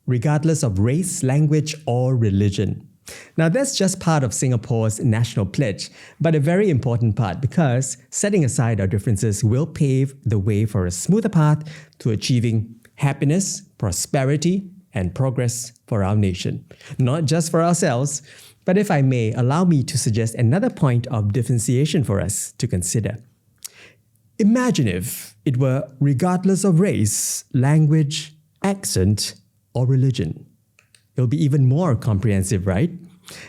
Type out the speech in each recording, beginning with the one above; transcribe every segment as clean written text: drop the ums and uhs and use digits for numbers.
regardless of race, language, or religion. Now, that's just part of Singapore's national pledge, but a very important part because setting aside our differences will pave the way for a smoother path to achieving happiness, prosperity, and progress for our nation. Not just for ourselves, but if I may, allow me to suggest another point of differentiation for us to consider. Imagine if it were regardless of race, language, accent, or religion. It'll be even more comprehensive, right?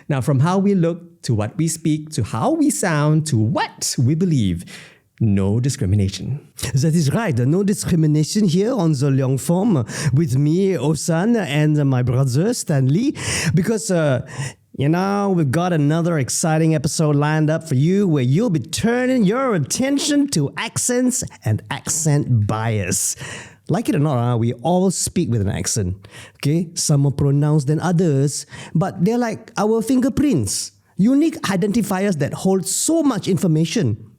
Now, from how we look, to what we speak, to how we sound, to what we believe, no discrimination. That is right. No discrimination here on the Leong form with me, Hossan, and my brother, Stanley. Because, we've got another exciting episode lined up for you where you'll be turning your attention to accents and accent bias. Like it or not, we all speak with an accent. Okay, some more pronounced than others, but they're like our fingerprints, unique identifiers that hold so much information.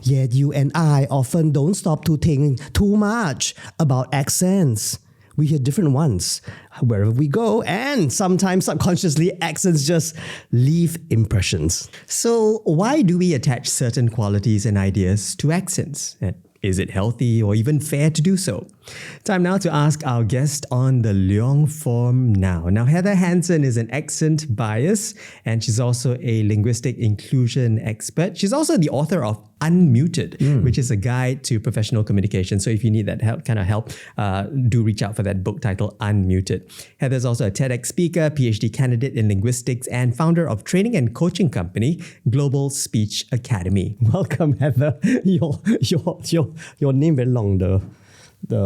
Yet you and I often don't stop to think too much about accents. We hear different ones wherever we go, and sometimes subconsciously accents just leave impressions. So why do we attach certain qualities and ideas to accents? Is it healthy or even fair to do so? Time now to ask our guest on the Leong form now. Now, Heather Hansen is an accent bias, and she's also a linguistic inclusion expert. She's also the author of Unmuted, which is a guide to professional communication. So if you need that help, do reach out for that book titled Unmuted. Heather's also a TEDx speaker, PhD candidate in linguistics, and founder of training and coaching company Global Speech Academy. Welcome, Heather. Your name very long, the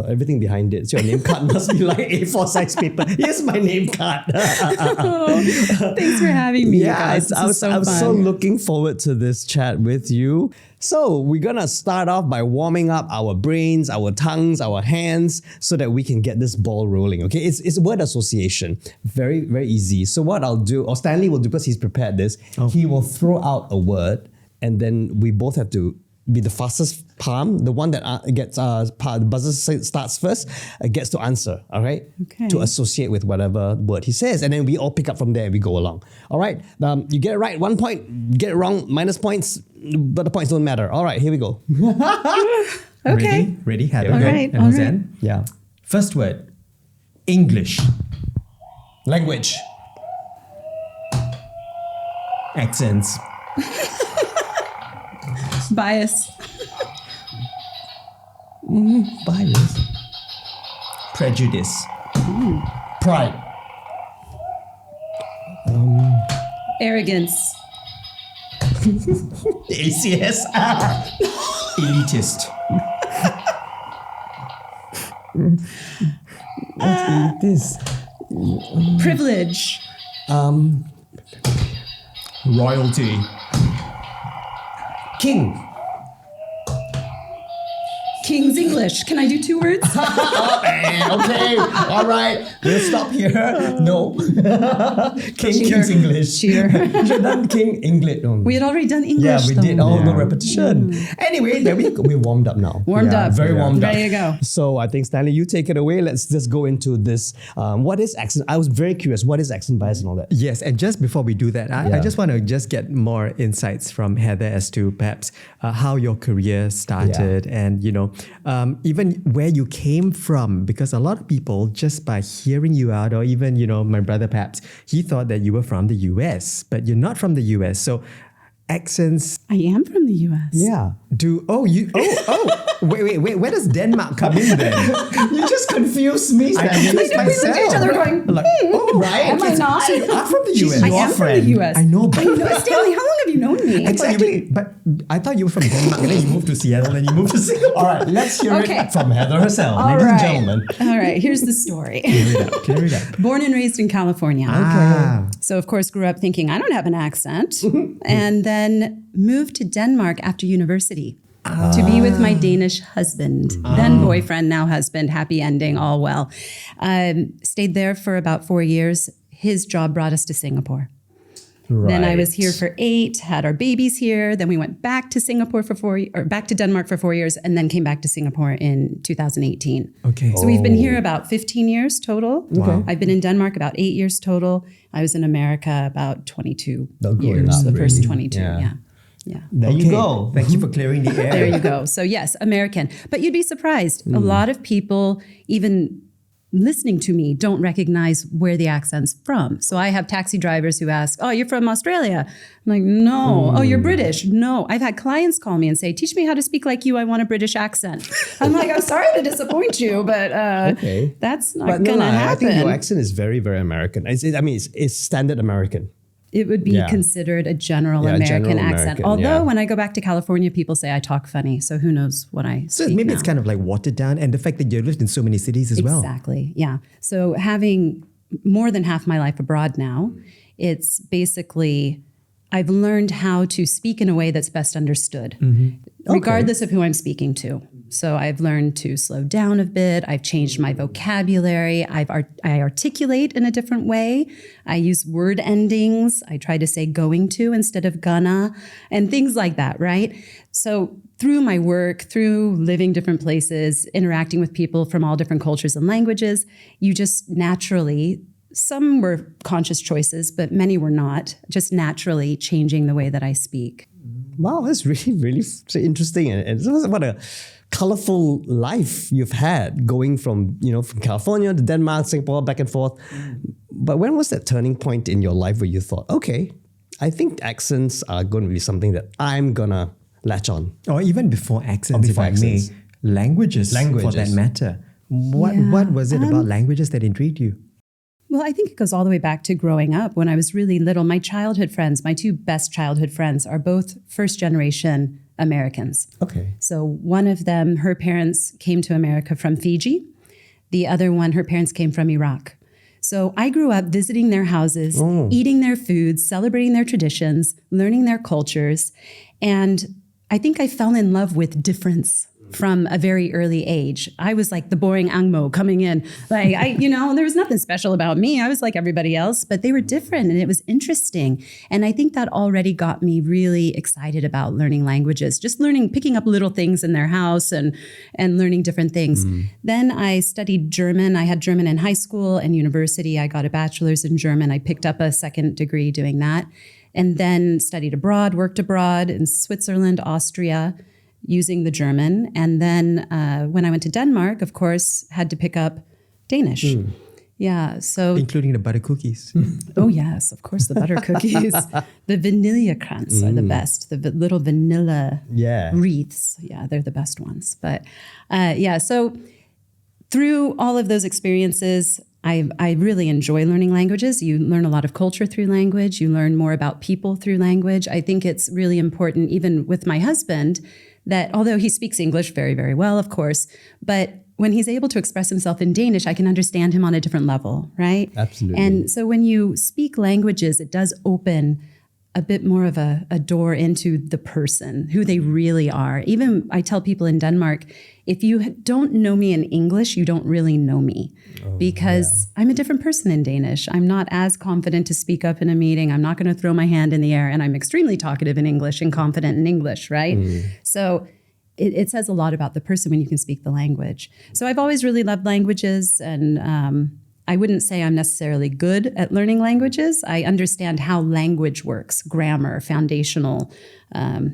everything behind it. So your name card must be like A4 size paper. Here's my name card. Thanks for having me, guys. I was so looking forward to this chat with you. So we're gonna start off by warming up our brains, our tongues, our hands, so that we can get this ball rolling. Okay, it's word association. Very, very easy. So what I'll do, or Stanley will do, because he's prepared this, he will throw out a word, and then we both have to be the fastest palm, the one that gets the buzzer starts first, gets to answer, all right? Okay. To associate with whatever word he says. And then we all pick up from there and we go along. All right? You get it right, 1 point. Get it wrong, minus points, but the points don't matter. All right, here we go. Okay. Ready? Heather? All right. And Hossan? Yeah. First word, English. Language. Accents. Bias. Bias. Prejudice. Pride. Arrogance. ACS. Elitist. What's this? Privilege. Royalty. King. King's English. Can I do 2 words? Okay, all right. We'll stop here. No. King's English. Cheater. You should have done King English. No. We had already done English. Yeah, we did. though. No repetition. Anyway, there we warmed up now. Warmed up. Very warmed up. Ready to go. So I think, Stanley, you take it away. Let's just go into this. What is accent? I was very curious. What is accent bias and all that? Yes, and just before we do that, I just want to just get more insights from Heather as to perhaps how your career started and, even where you came from, because a lot of people, just by hearing you out, or even, my brother perhaps, he thought that you were from the US, but you're not from the US. So accents. I am from the US. Yeah. Wait, where does Denmark come in then? You just confused me, Stanley. We looked at each other going, right? am I not? So you are from the US. I am from the US. I know, but Stanley, how long have you known me? But I thought you were from Denmark, and then you moved to Seattle, and you moved to Singapore. All right, let's hear it from Heather herself. All Ladies right. and gentlemen. All right, here's the story. Clear it up. Born and raised in California. Okay. So, of course, grew up thinking, I don't have an accent. And then moved to Denmark after university to be with my Danish husband, then boyfriend, now husband, happy ending, all well. Stayed there for about 4 years. His job brought us to Singapore. Then I was Right. here for 8, had our babies here. Then we went back to Singapore for 4 or back to Denmark for 4 years, and then came back to Singapore in 2018. Okay. So we've been here about 15 years total. Wow. I've been in Denmark about 8 years total. I was in America about 22 growing years, up, the first really. 22. Yeah. Yeah. Yeah. There you go. Thank you for clearing the air. There you go. So yes, American. But you'd be surprised. A lot of people, even listening to me, don't recognize where the accent's from. So I have taxi drivers who ask, "Oh, you're from Australia?" I'm like, "No." "Oh, you're British?" "No." I've had clients call me and say, "Teach me how to speak like you. I want a British accent." I'm like, "I'm sorry to disappoint you, but Okay. that's not But no, going to I think your happen." accent is very, very American. It's standard American. It would be Yeah. considered a general Yeah, American general accent. American, Although yeah. when I go back to California, people say I talk funny. So who knows what I So speak maybe now. it's kind of like watered down, and the fact that you lived in so many cities as well. Exactly. Yeah. So having more than half my life abroad now, it's basically I've learned how to speak in a way that's best understood, regardless of who I'm speaking to. So I've learned to slow down a bit. I've changed my vocabulary. I articulate in a different way. I use word endings. I try to say going to instead of gonna, and things like that, right? So through my work, through living different places, interacting with people from all different cultures and languages, you just naturally, some were conscious choices, but many were not, just naturally changing the way that I speak. Wow, that's really, really interesting. And what a colorful life you've had going from California to Denmark, Singapore, back and forth. But when was that turning point in your life where you thought, okay, I think accents are going to be something that I'm going to latch on? Or even before accents, before if I may, accents. languages for that Languages. matter. What was it about languages that intrigued you? Well, I think it goes all the way back to growing up. When I was really little, my childhood friends, my 2 best childhood friends, are both first generation Americans. Okay. So one of them, her parents came to America from Fiji. The other one, her parents came from Iraq. So I grew up visiting their houses, eating their foods, celebrating their traditions, learning their cultures. And I think I fell in love with difference from a very early age. I was like the boring Angmo coming in. Like, there was nothing special about me. I was like everybody else, but they were different and it was interesting. And I think that already got me really excited about learning languages, just picking up little things in their house and learning different things. Then I studied German. I had German in high school and university. I got a bachelor's in German. I picked up a second degree doing that. And then studied abroad, worked abroad in Switzerland, Austria, using the German. And then when I went to Denmark, of course, had to pick up Danish. Yeah, so... Including the butter cookies. Oh, yes, of course, the butter cookies. The vanillekrans are the best. The little vanilla wreaths. Yeah, they're the best ones. But so through all of those experiences, I really enjoy learning languages. You learn a lot of culture through language. You learn more about people through language. I think it's really important, even with my husband, that although he speaks English very, very well, of course, but when he's able to express himself in Danish, I can understand him on a different level, right? Absolutely. And so when you speak languages, it does open a bit more of a door into the person, who they really are. Even I tell people in Denmark, if you don't know me in English, you don't really know me, because I'm a different person in Danish. I'm not as confident to speak up in a meeting. I'm not going to throw my hand in the air, and I'm extremely talkative in English and confident in English, right? So it says a lot about the person when you can speak the language. So I've always really loved languages, and I wouldn't say I'm necessarily good at learning languages. I understand how language works, grammar, foundational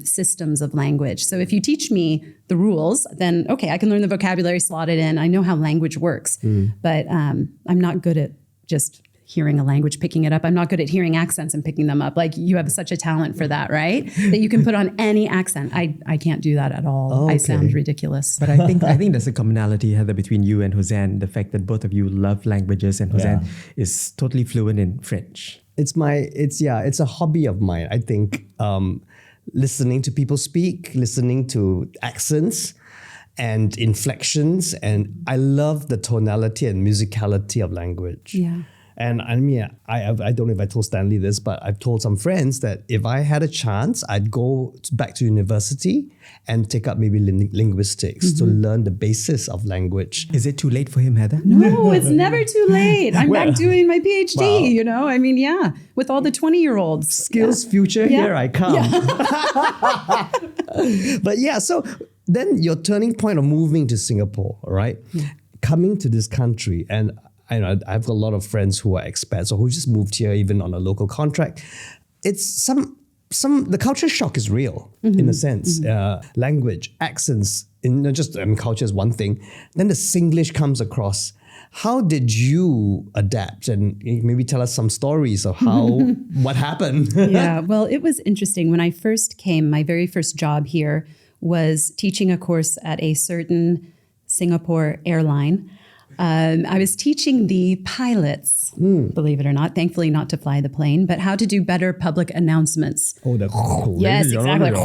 systems of language. So if you teach me the rules, then okay, I can learn the vocabulary, slot it in. I know how language works, but I'm not good at just hearing a language, picking it up. I'm not good at hearing accents and picking them up. Like, you have such a talent for that, right? That you can put on any accent. I can't do that at all. Okay. I sound ridiculous. But I think there's a commonality, Heather, between you and Hossan. The fact that both of you love languages, and Hossan is totally fluent in French. It's a hobby of mine. I think listening to people speak, listening to accents and inflections, and I love the tonality and musicality of language. Yeah. And I mean, I don't know if I told Stanley this, but I've told some friends that if I had a chance, I'd go back to university and take up maybe linguistics to learn the basis of language. Is it too late for him, Heather? No, it's never too late. I'm back doing my PhD, you know? I mean, yeah, with all the 20-year-olds. Skills future, here I come. But yeah, so then your turning point of moving to Singapore, right? Yeah. Coming to this country, and I know I've got a lot of friends who are expats or who just moved here even on a local contract. It's the culture shock is real in a sense. Language, accents, culture is one thing. Then the Singlish comes across. How did you adapt? And maybe tell us some stories of what happened. Yeah, well, it was interesting. When I first came, my very first job here was teaching a course at a certain Singapore airline. I was teaching the pilots, believe it or not, thankfully not to fly the plane, but how to do better public announcements. Oh, yes, exactly. The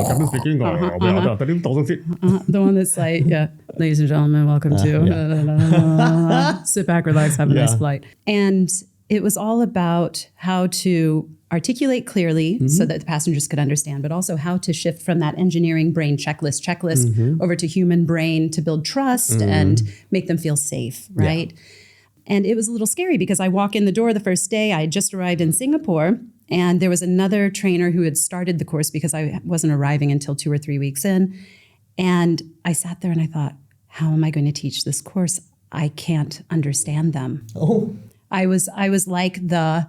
one that's like, ladies and gentlemen, welcome to sit back, relax, have a nice flight. And it was all about how to articulate clearly so that the passengers could understand, but also how to shift from that engineering brain checklist over to human brain to build trust and make them feel safe, right? Yeah. And it was a little scary because I walk in the door the first day, I had just arrived in Singapore, and there was another trainer who had started the course because I wasn't arriving until 2 or 3 weeks in. And I sat there and I thought, how am I going to teach this course? I can't understand them. Oh. I was like the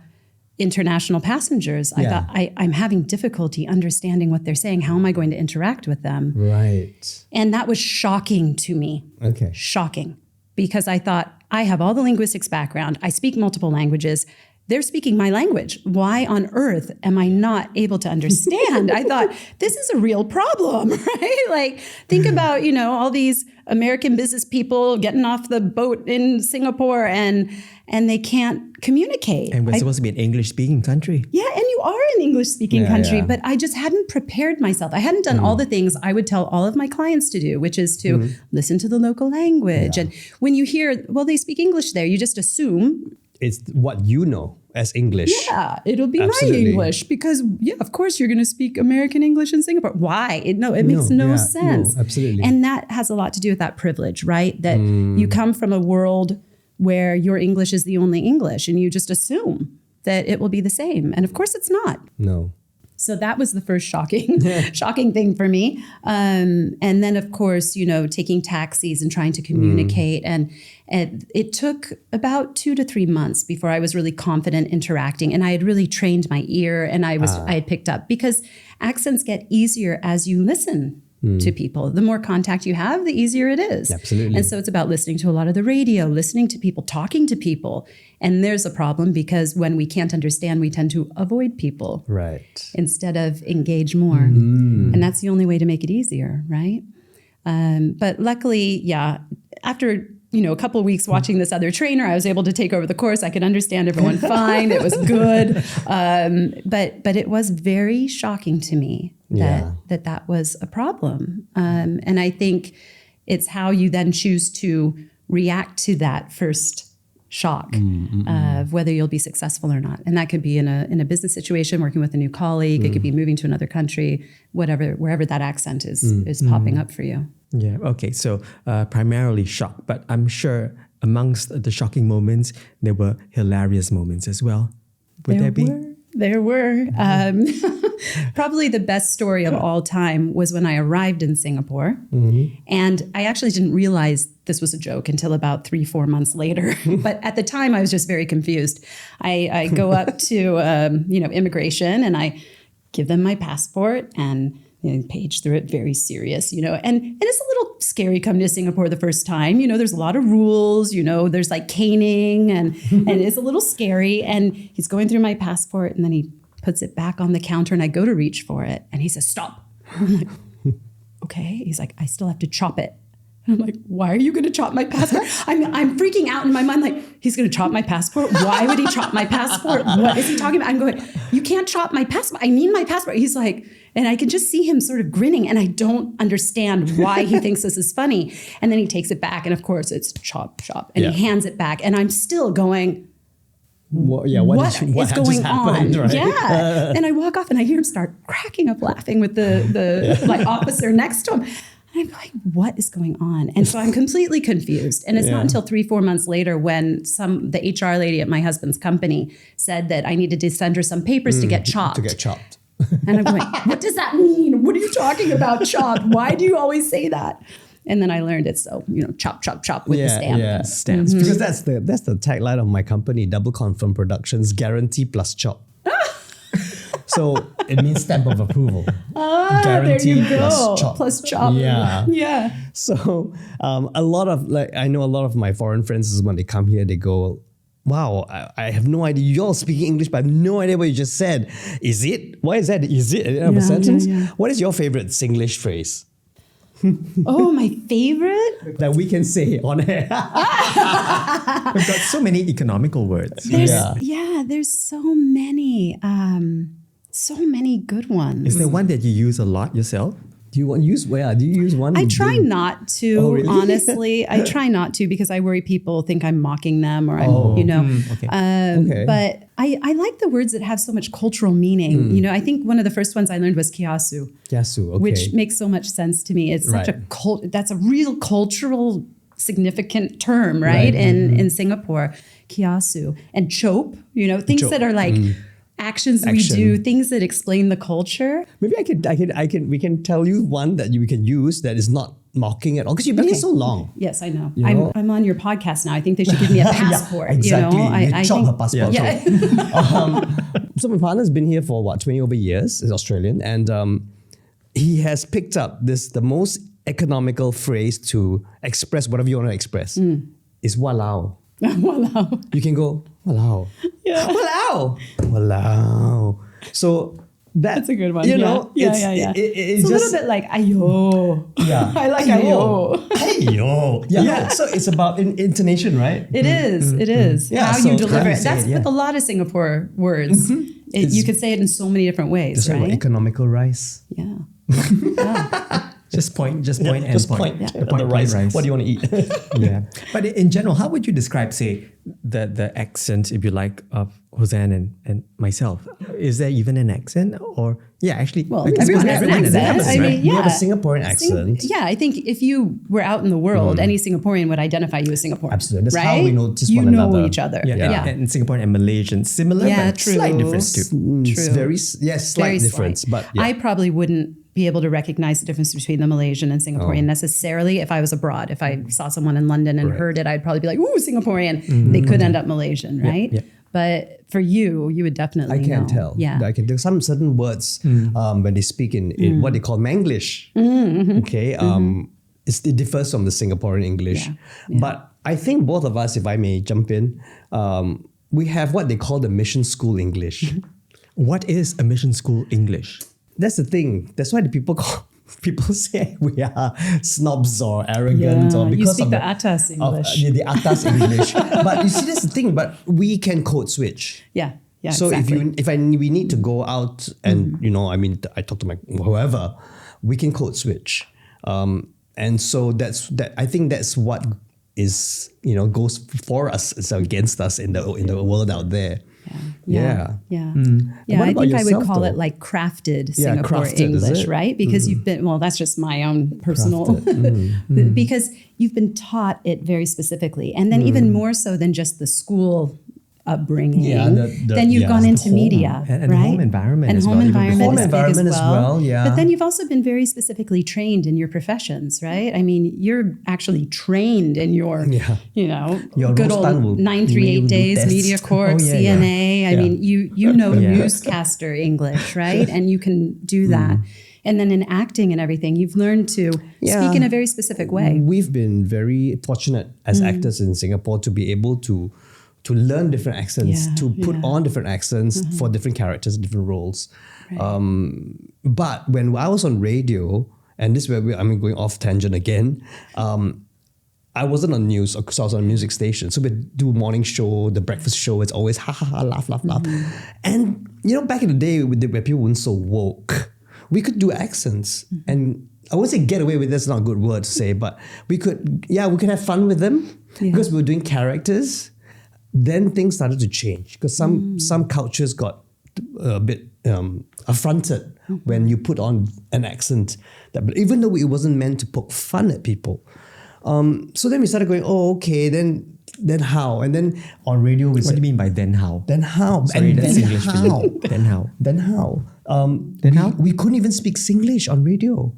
international passengers. I thought, I'm having difficulty understanding what they're saying. How am I going to interact with them? Right. And that was shocking to me. Okay. Shocking. Because I thought, I have all the linguistics background. I speak multiple languages. They're speaking my language. Why on earth am I not able to understand? I thought, this is a real problem, right? Like, think about, all these American business people getting off the boat in Singapore and they can't communicate. And we're supposed to be an English-speaking country. Yeah, and you are an English-speaking country, but I just hadn't prepared myself. I hadn't done all the things I would tell all of my clients to do, which is to listen to the local language. Yeah. And when you hear, well, they speak English there, you just assume it's what you know as English. Yeah, it'll be my English because, of course you're going to speak American English in Singapore. Why? It makes no sense. No, absolutely. And that has a lot to do with that privilege, right? That you come from a world where your English is the only English and you just assume that it will be the same. And of course it's not. No. So that was the first shocking thing for me. And then, of course, taking taxis and trying to communicate. And it took about 2 to 3 months before I was really confident interacting. And I had really trained my ear and I had picked up, because accents get easier as you listen to people. The more contact you have, the easier it is. Absolutely. And so it's about listening to a lot of the radio, listening to people, talking to people. And there's a problem because when we can't understand, we tend to avoid people. Right. Instead of engage more. And that's the only way to make it easier, right? But luckily, after a couple of weeks watching this other trainer, I was able to take over the course. I could understand everyone fine. It was good. But it was very shocking to me that was a problem. And I think it's how you then choose to react to that first shock of whether you'll be successful or not. And that could be in a business situation, working with a new colleague. It could be moving to another country, wherever that accent is popping up for you. Yeah. Okay. So primarily shock, but I'm sure amongst the shocking moments, there were hilarious moments as well. Would there be? There were. Probably the best story of all time was when I arrived in Singapore. And I actually didn't realize this was a joke until about 3-4 months later. But at the time, I was just very confused. I go up to immigration and I give them my passport and page through it, very serious, and it's a little scary coming to Singapore the first time. There's a lot of rules, there's like caning and it's a little scary. And he's going through my passport and then he puts it back on the counter and I go to reach for it. And he says, stop. I'm like, okay. He's like, I still have to chop it. And I'm like, why are you going to chop my passport? I'm freaking out in my mind, like, he's going to chop my passport? Why would he chop my passport? What is he talking about? I'm going, you can't chop my passport. I need my passport. He's like, and I can just see him sort of grinning and I don't understand why he thinks this is funny. And then he takes it back and of course it's chop, and he hands it back. And I'm still going, what is had going just happened, on? right? Yeah. And I walk off and I hear him start cracking up laughing with the like officer next to him. And I'm like, what is going on? And so I'm completely confused. And it's not until 3-4 months later when the HR lady at my husband's company said that I needed to send her some papers to get chopped. To get chopped. And I'm going, what does that mean? What are you talking about, chopped? Why do you always say that? And then I learned it's chop, chop, chop with the stamp. Yeah, stamps. Because that's the tagline of my company, Double Confirm Productions, guarantee plus chop. So it means stamp of approval. Guarantee there you go. Plus chop. Plus chop. Yeah. Yeah. So a lot of I know a lot of my foreign friends is when they come here, they go, wow, I have no idea. You're all speaking English, but I have no idea what you just said. Is it? Why is that? Is it? At the end of a sentence? Yeah. What is your favorite Singlish phrase? Oh, my favorite? That we can say on air. We've got so many economical words. There's so many. So many good ones. Is there one that you use a lot yourself? Do you use one? I try not to, really? honestly. I try not to because I worry people think I'm mocking them or I'm, Okay. But I like the words that have so much cultural meaning. I think one of the first ones I learned was kiasu. Kiasu, okay. Which makes so much sense to me. It's such that's a real cultural significant term, right? In Singapore, kiasu. And chope, things that are like actions we do, things that explain the culture. Maybe we can tell you one that we can use that is not mocking at all because you've been here so long. Yes, I know. I'm on your podcast now. I think they should give me a passport. Exactly. I chop think, her passport. Yeah. So my partner's been here for 20 over years. He's Australian, and he has picked up the most economical phrase to express whatever you want to express is walao. Walao. You can go walao. Yeah. Walao. So that's a good one. It's a just little bit like ayo. Yeah. I like ayo. Ayo. Yeah. So it's about intonation, right? It is. It is. Yeah, How so you deliver how you it. say That's it, with a lot of Singapore words. You could say it in so many different ways, Just like right? economical rice. Yeah. Just point and point. The point, rice. What do you want to eat? Yeah. But in general, how would you describe, say, the accent, if you like, of Hossan and myself? Is there even an accent? Or, actually, well, everyone has an accent. I mean, you have a Singaporean accent. I think if you were out in the world, any Singaporean would identify you as Singaporean. Absolutely. That's right? how we notice you one another. know each other. Yeah. And Singaporean and Malaysian, similar, but true. slight difference too. It's very slight difference. But I probably wouldn't be able to recognize the difference between the Malaysian and Singaporean necessarily if I was abroad. If I saw someone in London and heard it, I'd probably be like, ooh, Singaporean. They could end up Malaysian, right? Yeah. But for you would definitely I can know. tell. Yeah. I can tell some certain words when they speak in what they call Manglish. Okay. It differs from the Singaporean English. Yeah. But I think both of us, if I may jump in, we have what they call the mission school English. What is a mission school English? That's the thing. That's why the people say we are snobs or arrogant or because you speak of the atas English. The atas English. But you see, that's the thing. But we can code switch. Yeah. So exactly. we need to go out and I talk to my whoever, we can code switch, and so I think that's what is goes for us, is against us in the world out there. Yeah. I think I would call it like crafted Singapore English, right? Because you've been, that's just my own personal, because you've been taught it very specifically. And then even more so than just the school upbringing, then you've gone into media, and right? home environment and as home well. environment is big as well. Yeah. But then you've also been very specifically trained in your professions, right? I mean, you're actually trained in your, Your good old Rostan will 938 days, test. Media Corp, CNA. I mean, you know newscaster English, right? And you can do that. And then in acting and everything, you've learned to speak in a very specific way. We've been very fortunate as actors in Singapore to be able to learn different accents, to put on different accents for different characters, different roles. Right. But when I was on radio, and this is where I'm going off tangent again, I wasn't on news, because I was on a music station. So we do morning show, the breakfast show, it's always ha ha ha, laugh, laugh, laugh. And back in the day where people weren't so woke, we could do accents. And I wouldn't say get away with it, that's not a good word to say, but we could have fun with them because we were doing characters. then things started to change because some cultures got a bit affronted when you put on an accent, that even though it wasn't meant to poke fun at people. So then we started going, oh, okay, then how? And then on radio we What said, do you mean by then how? then how? Sorry, and that's then English. how? Then how? Then how? Then how? We couldn't even speak Singlish on radio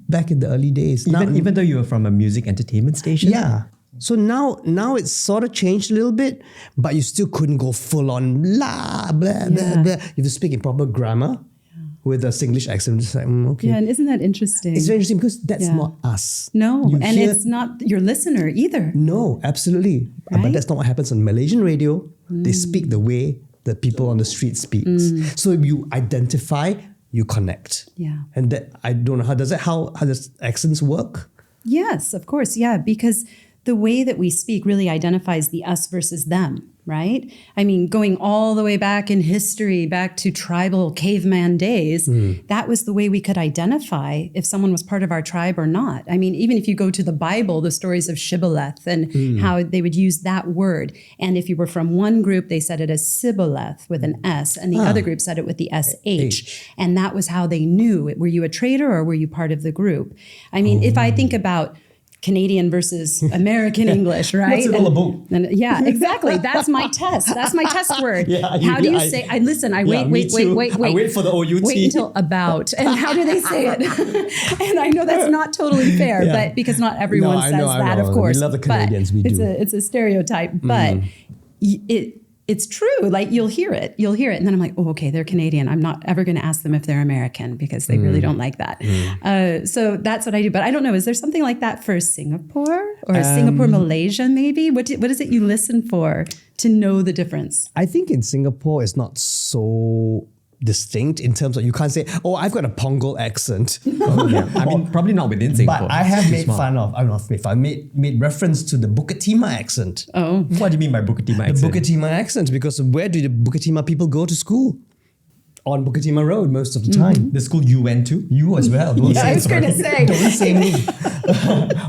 back in the early days. Even though you were from a music entertainment station? Yeah. So now it's sort of changed a little bit, but you still couldn't go full on blah, blah, blah, blah. You have to speak in proper grammar with a Singlish accent. It's like, okay. Yeah, and isn't that interesting? It's very interesting because that's not us. No, You and hear- it's not your listener either. No, absolutely. But Right? that's not what happens on Malaysian radio. They speak the way that people on the street speaks. So you identify, you connect. Yeah. And that, I don't know, how does accents work? Yes, of course. Yeah, because the way that we speak really identifies the us versus them, right? I mean, going all the way back in history, back to tribal caveman days, that was the way we could identify if someone was part of our tribe or not. I mean, even if you go to the Bible, the stories of Shibboleth and how they would use that word. And if you were from one group, they said it as Sibboleth with an S, and the other group said it with the SH. And that was how they knew. Were you a traitor or were you part of the group? I mean, if I think about Canadian versus American English, right? What's it all about? And yeah, exactly. That's my test. That's my test word. How do you say? I listen. I wait. I wait for the OUT. Wait until about. And how do they say it? And I know that's not totally fair, but because not everyone says that, of course. We love the Canadians. We do. It's a stereotype, but it's true. Like you'll hear it, and then I'm like, oh, okay, they're Canadian. I'm not ever going to ask them if they're American because they really don't like that. So that's what I do. But I don't know. Is there something like that for Singapore or Singapore, Malaysia? Maybe. What is it you listen for to know the difference? I think in Singapore it's not so distinct in terms of you can't say, oh, I've got a Pongal accent. I mean, probably not within Singapore. But I have It's too made small. fun of, I don't know if made fun, made reference to the Bukit Timah accent. Oh, What do you mean by Bukit Timah The accent? Bukit Timah accent, because where do the Bukit Timah people go to school? On Bukit Timah Road most of the time. The school you went to? You as well. Don't yeah, I was going to say. Don't say me.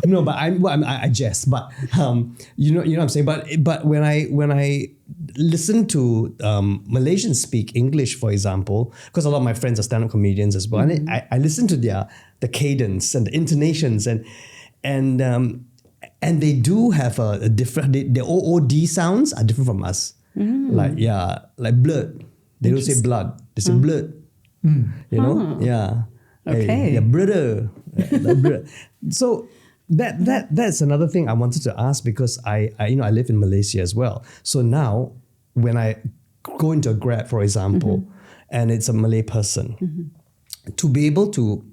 No, but I jest. But you know what I'm saying. But when I listen to Malaysians speak English, for example, because a lot of my friends are stand-up comedians as well, and I listen to the cadence and the intonations and they do have a different. Their OOD sounds are different from us. Like blood. They don't say blood. They say blood. You know? Yeah. Okay. Yeah, brother. Like brother. So that's another thing I wanted to ask, because I live in Malaysia as well. So now when I go into a Grab, for example, and it's a Malay person, to be able to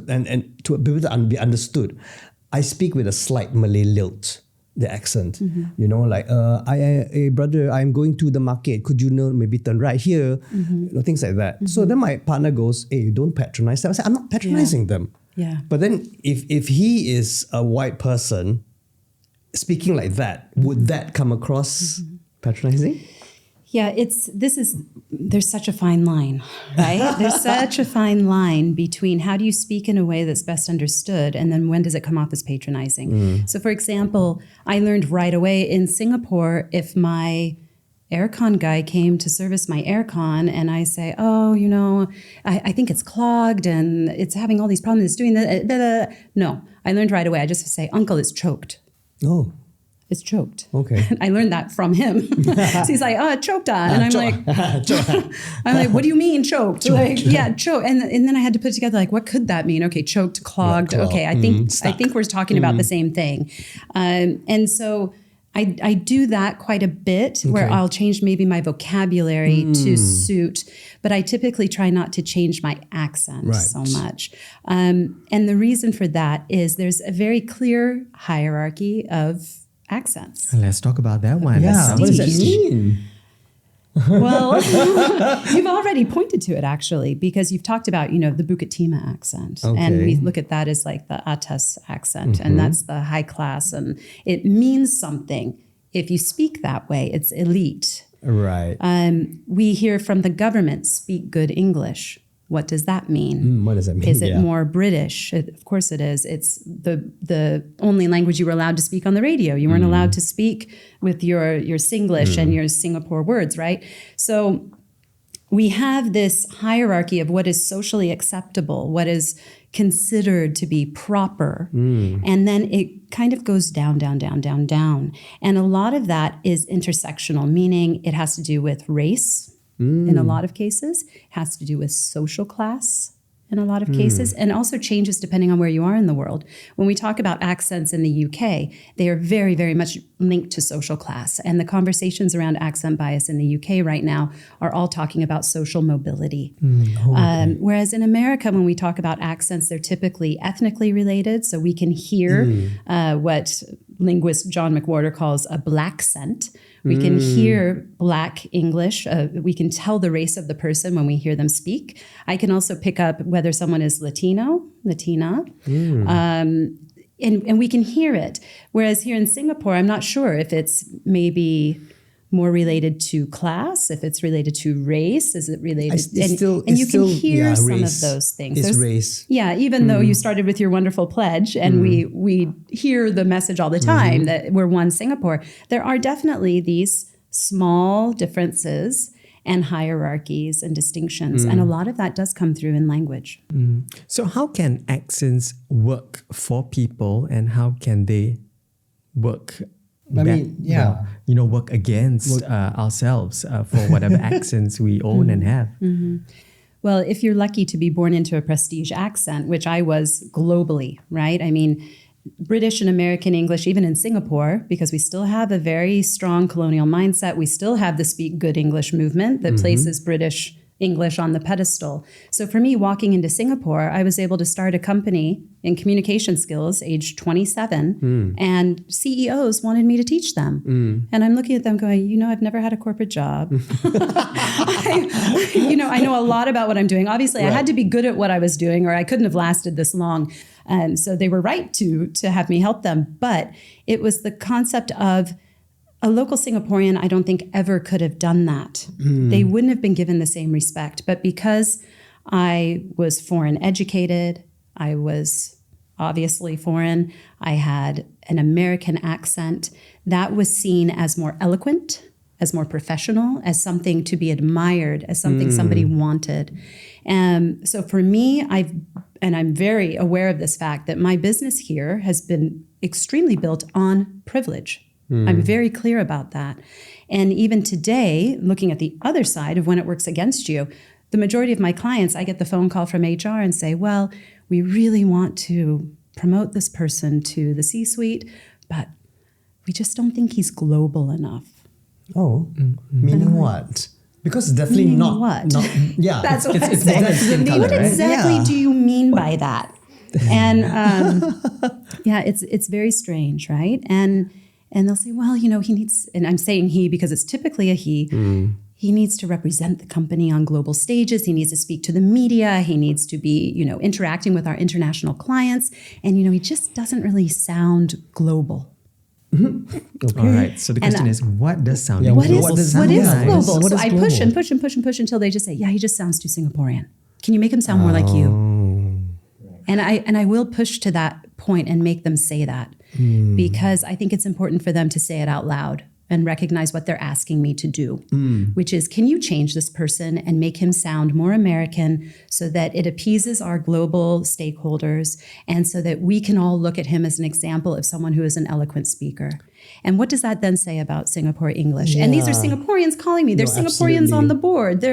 and to be able to be understood, I speak with a slight Malay lilt. The accent, you know, like hey brother, I'm going to the market. Could you maybe turn right here? Things like that. So then my partner goes, hey, don't patronize them. I say, I'm not patronizing them. Yeah. But then if he is a white person speaking like that, would that come across patronizing? Yeah, there's such a fine line, right? There's such a fine line between how do you speak in a way that's best understood, and then when does it come off as patronizing? So for example, I learned right away in Singapore, if my aircon guy came to service my aircon and I say, oh, I think it's clogged and it's having all these problems, it's doing that. No, I learned right away. I just say, uncle, it's choked. Oh. It's choked. Okay. I learned that from him. So he's like, oh, choked on. And I'm like, what do you mean choked? Yeah, choked. And then I had to put together, like, what could that mean? Okay, choked, clogged. Yeah, okay, I think we're talking about the same thing. And so I do that quite a bit, where I'll change maybe my vocabulary to suit, but I typically try not to change my accent so much. And the reason for that is there's a very clear hierarchy of accents. Let's talk about that one. Yeah, what does that mean? Well, you've already pointed to it, actually, because you've talked about, the Bukit Timah accent. And we look at that as like the atas accent, and that's the high class, and it means something. If you speak that way, it's elite. Right. We hear from the government, speak good English. What does that mean? What does that mean? Is it more British? Of course it is. It's the only language you were allowed to speak on the radio. You weren't allowed to speak with your Singlish and your Singapore words, right? So we have this hierarchy of what is socially acceptable, what is considered to be proper. And then it kind of goes down, down, down, down, down. And a lot of that is intersectional, meaning it has to do with race in a lot of cases, it has to do with social class in a lot of cases, and also changes depending on where you are in the world. When we talk about accents in the UK, they are very, very much linked to social class. And the conversations around accent bias in the UK right now are all talking about social mobility. Whereas in America, when we talk about accents, they're typically ethnically related. So we can hear what linguist John McWhorter calls a black scent. We can hear Black English. We can tell the race of the person when we hear them speak. I can also pick up whether someone is Latino, Latina, and we can hear it. Whereas here in Singapore, I'm not sure if it's maybe more related to class, if it's related to race, is it related? And you can hear some race. Of those things. It's race. Yeah, even though you started with your wonderful pledge, and we hear the message all the time that we're one Singapore, there are definitely these small differences and hierarchies and distinctions. And a lot of that does come through in language. So how can accents work for people, and how can they work work against ourselves for whatever accents we own and have? Well, if you're lucky to be born into a prestige accent, which I was globally, right? I mean, British and American English, even in Singapore, because we still have a very strong colonial mindset. We still have the Speak Good English movement that places British English on the pedestal. So for me, walking into Singapore, I was able to start a company in communication skills, age 27, and CEOs wanted me to teach them. And I'm looking at them going, I've never had a corporate job. I know a lot about what I'm doing. Obviously, I had to be good at what I was doing, or I couldn't have lasted this long. And so they were right to have me help them. But it was the concept of a local Singaporean, I don't think ever could have done that. They wouldn't have been given the same respect. But because I was foreign educated, I was obviously foreign, I had an American accent, that was seen as more eloquent, as more professional, as something to be admired, as something somebody wanted. So for me, I'm very aware of this fact that my business here has been extremely built on privilege. I'm very clear about that. And even today, looking at the other side of when it works against you, the majority of my clients, I get the phone call from HR and say, well, we really want to promote this person to the C-suite, but we just don't think he's global enough. Oh, meaning what? Because it's definitely meaning not. What? Yeah, That's what it's definitely color, what right? exactly do you mean by that? And it's very strange, right? And they'll say, well, he needs, and I'm saying he because it's typically a he. He needs to represent the company on global stages. He needs to speak to the media. He needs to be, interacting with our international clients. And, he just doesn't really sound global. Okay. All right. So the question is, what does sound like what global? is global? So I push and push and push and push until they just say, yeah, he just sounds too Singaporean. Can you make him sound more like you? And I will push to that point and make them say that because I think it's important for them to say it out loud and recognize what they're asking me to do, which is, can you change this person and make him sound more American so that it appeases our global stakeholders and so that we can all look at him as an example of someone who is an eloquent speaker? And what does that then say about Singapore English? And these are Singaporeans calling me. They're Singaporeans on the board.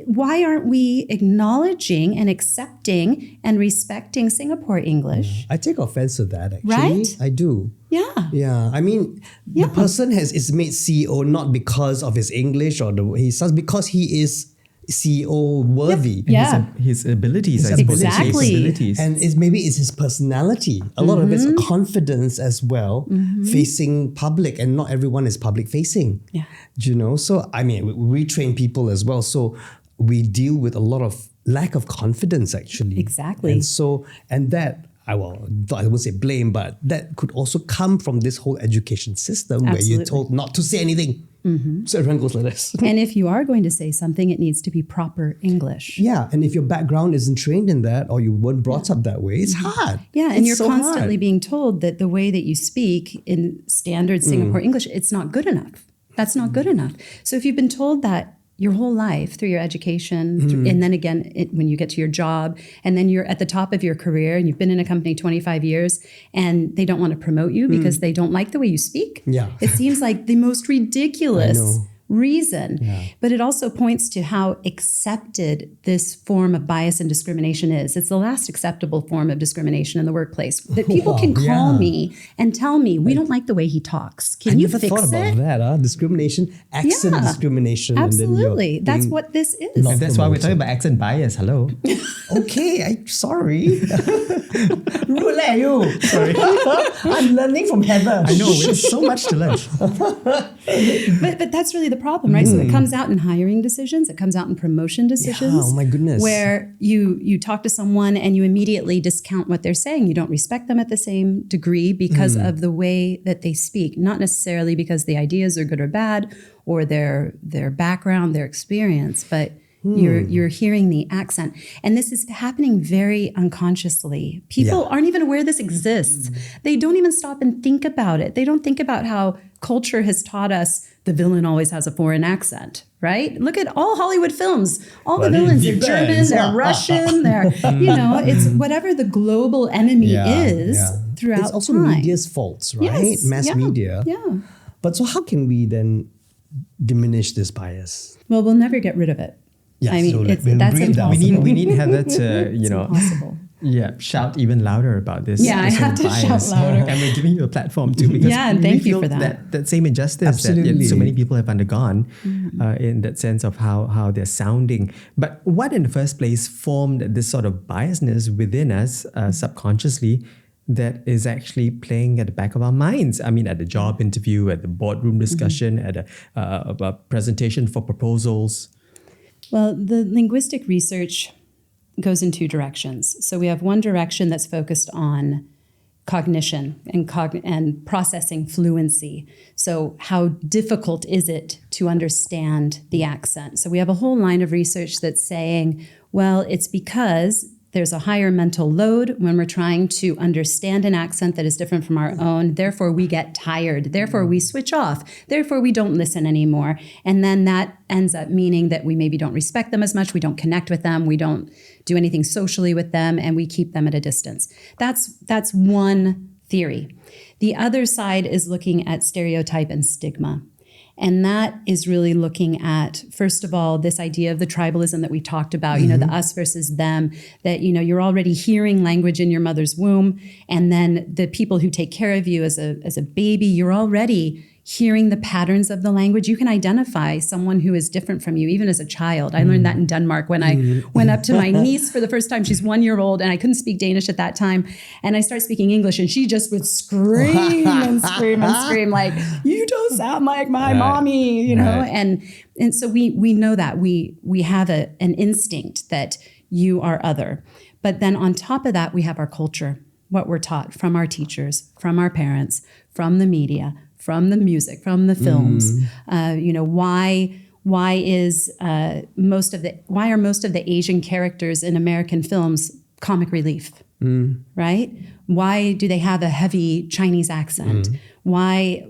Why aren't we acknowledging and accepting and respecting Singapore English? I take offense to that, actually. Right? I do. Yeah. Yeah. I mean, the person is made CEO not because of his English or the way he sounds, because he is CEO worthy. Yeah. His abilities, I suppose. Exactly. His capabilities. And maybe it's his personality. A lot of it's confidence as well, facing public, and not everyone is public facing. Yeah. So I mean, we train people as well. So we deal with a lot of lack of confidence, actually. Exactly. And that I won't say blame, but that could also come from this whole education system where you're told not to say anything. So everyone goes like this. And if you are going to say something, it needs to be proper English. Yeah, and if your background isn't trained in that or you weren't brought up that way, it's hard. Yeah, and you're so constantly hard. being told that the way that you speak in standard Singapore English, it's not good enough. That's not good enough. So if you've been told that your whole life through your education, and then again, when you get to your job, and then you're at the top of your career and you've been in a company 25 years and they don't want to promote you because they don't like the way you speak. Yeah. It seems like the most ridiculous reason. But it also points to how accepted this form of bias and discrimination is. It's the last acceptable form of discrimination in the workplace. That people can call me and tell me, we don't like the way he talks. Can you fix it? I never thought about that, discrimination, accent discrimination. Absolutely. And then That's what this is. And that's why we're talking about accent bias. Hello. Okay, I'm sorry. Rude you. Sorry. I'm learning from Heather. I know, there's so much to learn. But that's really the problem, right? So it comes out in hiring decisions. It comes out in promotion decisions. Yeah, oh my goodness. Where you talk to someone and you immediately discount what they're saying. You don't respect them at the same degree because of the way that they speak, not necessarily because the ideas are good or bad or their background, their experience, but you're hearing the accent. And this is happening very unconsciously. People aren't even aware this exists. They don't even stop and think about it. They don't think about how culture has taught us the villain always has a foreign accent, right? Look at all Hollywood films. All the villains are German, they're Russian, they're, it's whatever the global enemy is throughout It's also time. media's faults, right? Yes, Mass media. Yeah. But so how can we then diminish this bias? Well, we'll never get rid of it. Yeah, I mean, so that's we'll bring it down. impossible. We need Heather to, Impossible. shout even louder about this. Yeah, I this have whole to shout bias. louder. And we're giving you a platform too, because Yeah, and we thank you feel for that. that same injustice Absolutely. that so many people have undergone in that sense of how they're sounding. But what in the first place formed this sort of biasness within us subconsciously that is actually playing at the back of our minds? I mean, at the job interview, at the boardroom discussion, at a presentation for proposals. Well, the linguistic research goes in two directions. So we have one direction that's focused on cognition and processing fluency. So how difficult is it to understand the accent? So we have a whole line of research that's saying, well, it's because there's a higher mental load when we're trying to understand an accent that is different from our own. Therefore, we get tired. Therefore, we switch off. Therefore, we don't listen anymore. And then that ends up meaning that we maybe don't respect them as much. We don't connect with them. We don't do anything socially with them, and we keep them at a distance. That's one theory. The other side is looking at stereotype and stigma. And that is really looking at, first of all, this idea of the tribalism that we talked about, the us versus them, that, you're already hearing language in your mother's womb. And then the people who take care of you as a baby, you're already hearing the patterns of the language. You can identify someone who is different from you, even as a child. I learned that in Denmark when I went up to my niece for the first time. She's 1 year old and I couldn't speak Danish at that time. And I started speaking English and she just would scream and scream and scream like, you don't sound like my mommy, you know? And so we know that we have an instinct that you are other. But then on top of that, we have our culture, what we're taught from our teachers, from our parents, from the media, from the music, from the films. Why are most of the Asian characters in American films comic relief? Right? Why do they have a heavy Chinese accent? Why?